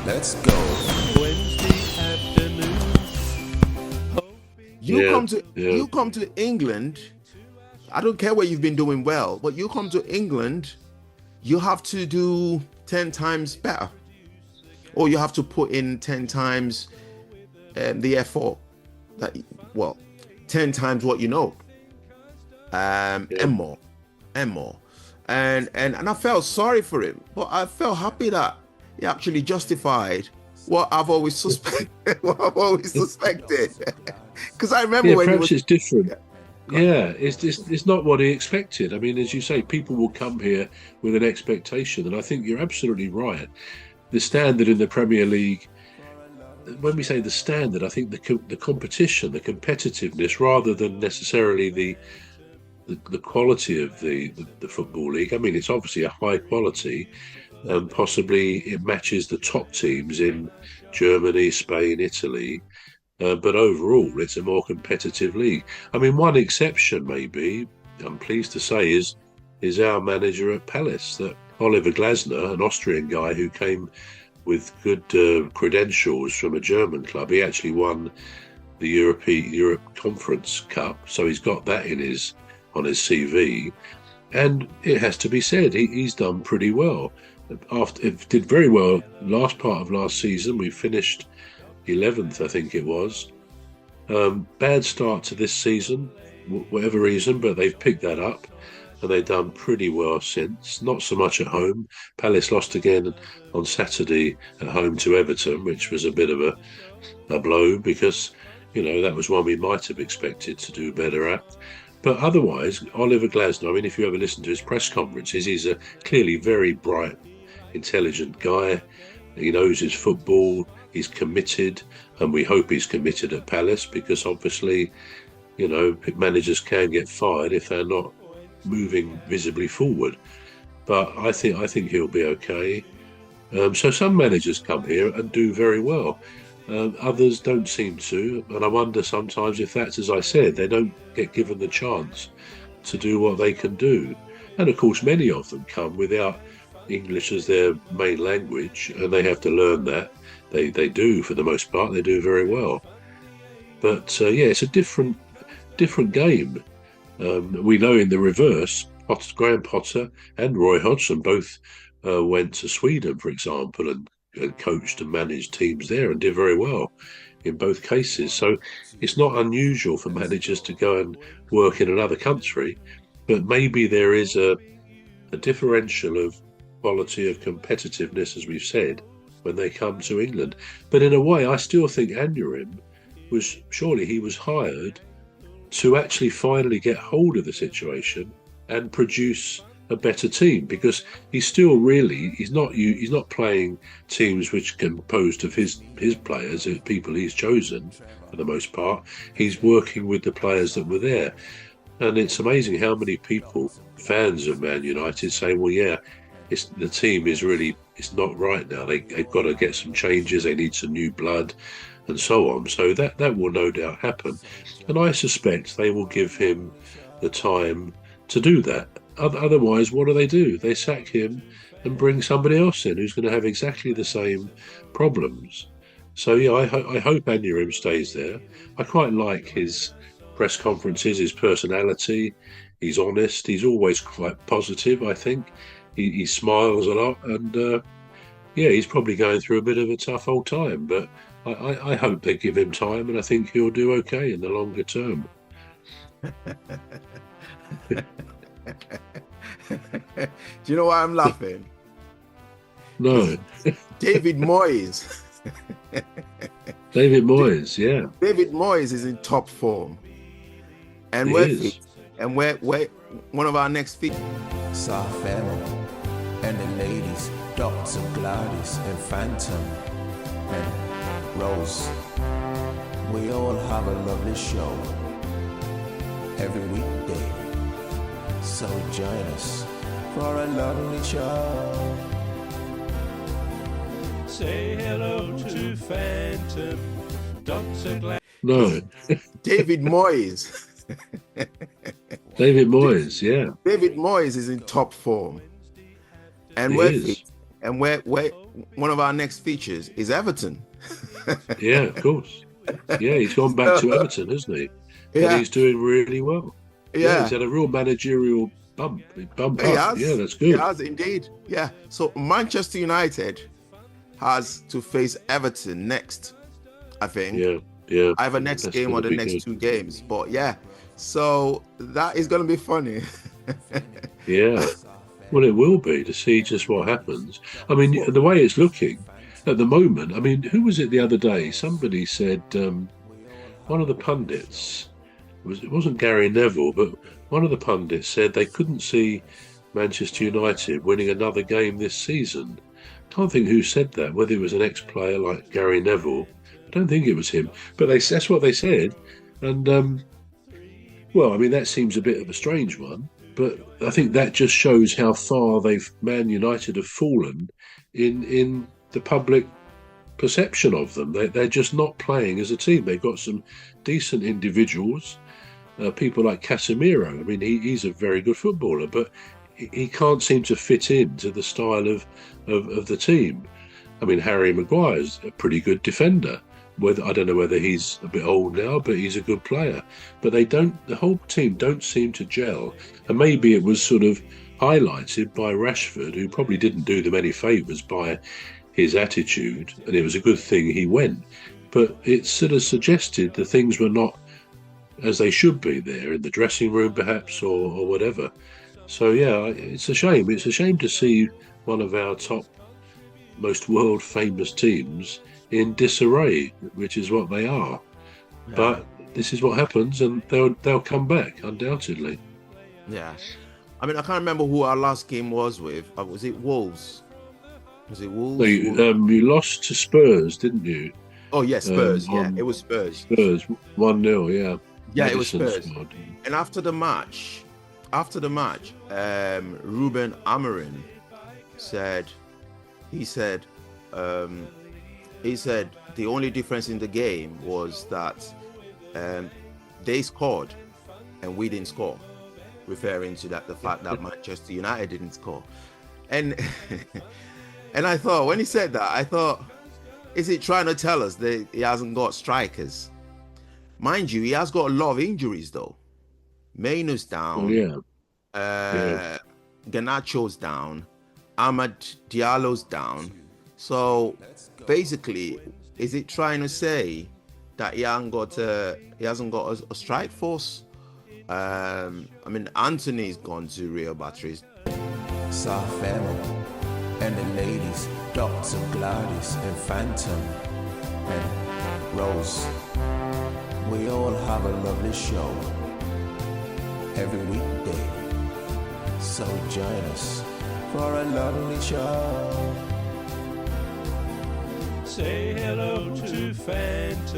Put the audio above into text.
Let's go. Wednesday afternoon. You come to England. I don't care where you've been doing well, but you come to England, you have to do 10 times better, or you have to put in 10 times the effort. 10 times what you know, and more. And I felt sorry for him, but I felt happy that he actually justified what I've always suspected. Because I remember when perhaps it's different. It's not what he expected. I mean, as you say, people will come here with an expectation, and I think you're absolutely right. The standard in the Premier League, when we say the standard, I think the competition, the competitiveness, rather than necessarily the quality of the Football League. I mean, it's obviously a high quality, and possibly it matches the top teams in Germany, Spain, Italy. But overall, it's a more competitive league. I mean, one exception, maybe, I'm pleased to say, is our manager at Palace, that Oliver Glasner, an Austrian guy who came with good credentials from a German club. He actually won the Europe Conference Cup, so he's got that on his CV. And it has to be said, he's done pretty well. It did very well last part of last season. We finished 11th, I think it was. Bad start to this season, whatever reason, but they've picked that up and they've done pretty well since. Not so much at home. Palace lost again on Saturday at home to Everton, which was a bit of a blow, because that was one we might have expected to do better at. But otherwise, Oliver Glasner, I mean, if you ever listen to his press conferences, he's a clearly very bright, intelligent guy. He knows his football. He's committed, and we hope he's committed at Palace, because obviously, managers can get fired if they're not moving visibly forward. But I think he'll be okay. So some managers come here and do very well. Others don't seem to, and I wonder sometimes if that's, as I said, they don't get given the chance to do what they can do. And of course, many of them come without English as their main language, and they have to learn that. They do, for the most part, they do very well. But it's a different game. We know in the reverse, Graham Potter and Roy Hodgson both went to Sweden, for example, and coached and managed teams there and did very well in both cases. So it's not unusual for managers to go and work in another country, but maybe there is a differential of quality of competitiveness, as we've said, when they come to England. But in a way, I still think dRem he was hired to actually finally get hold of the situation and produce a better team, because he's not playing teams which are composed of his players, people he's chosen for the most part. He's working with the players that were there, and it's amazing how many people, fans of Man United, say, well, the team it's not right now. They've got to get some changes. They need some new blood, and so on. So that will no doubt happen, and I suspect they will give him the time to do that. Otherwise, what do? They sack him and bring somebody else in who's going to have exactly the same problems. So I hope dRem stays there. I quite like his press conferences, his personality. He's honest. He's always quite positive, I think. He smiles a lot, and he's probably going through a bit of a tough old time. But I hope they give him time, and I think he'll do okay in the longer term. Do you know why I'm laughing? No. David Moyes. David Moyes, yeah. David Moyes is in top form. And we're one of our next features. Soft Emma and the ladies, Dr. Gladys and Phantom and Rose. We all have a lovely show every weekday. So join us for a lovely show. Say hello to Phantom, Dr. Glad. No. David Moyes. David Moyes, yeah. David Moyes is in top form. And we're one of our next features is Everton. Yeah, of course. Yeah, he's gone back to Everton, hasn't he? Yeah. And he's doing really well. Yeah. He's had a real managerial bump up. He has. Yeah, that's He good. has indeed. Yeah. So Manchester United has to face Everton next, I think. Yeah. Either next That's game or gonna the be next good. 2 games. But yeah, so that is going to be funny. Yeah. Well, it will be to see just what happens. I mean, the way it's looking at the moment, I mean, who was it the other day? Somebody said, one of the pundits, it wasn't Gary Neville, but one of the pundits said they couldn't see Manchester United winning another game this season. Can't think who said that, whether it was an ex-player like Gary Neville. I don't think it was him, but that's what they said. And, well, I mean, that seems a bit of a strange one, but I think that just shows how far Man United have fallen in the public perception of them. They're just not playing as a team. They've got some decent individuals, people like Casemiro. I mean, he's a very good footballer, but he can't seem to fit into the style of the team. I mean, Harry Maguire's a pretty good defender. I don't know whether he's a bit old now, but he's a good player. But the whole team don't seem to gel. And maybe it was sort of highlighted by Rashford, who probably didn't do them any favours by his attitude. And it was a good thing he went. But it sort of suggested the things were not as they should be there in the dressing room, perhaps, or whatever. So, yeah, it's a shame. It's a shame to see one of our top, most world-famous teams in disarray, which is what they are. Yeah. But this is what happens, and they'll come back, undoubtedly. Yeah. I mean, I can't remember who our last game was with. Was it Wolves? Was it Wolves? So you lost to Spurs, didn't you? Oh, yes, Spurs. It was Spurs. Spurs, 1-0, yeah. Yeah, Madison it was Spurs. scored. And after the match, Ruben Amorim said the only difference in the game was that they scored and we didn't score, referring to the fact that Manchester United didn't score. And and I thought, when he said that, I thought, is it trying to tell us that he hasn't got strikers? Mind you, he has got a lot of injuries though. Mainu's down. Garnacho's down. Ahmad Diallo's down. So basically, is it trying to say that he hasn't got a strike force? I mean, Anthony's gone to Real Batteries. Family and the ladies, Dr. Gladys and Phantom and Rose. We all have a lovely show every weekday. So join us for a lovely show. Say hello to Phantom.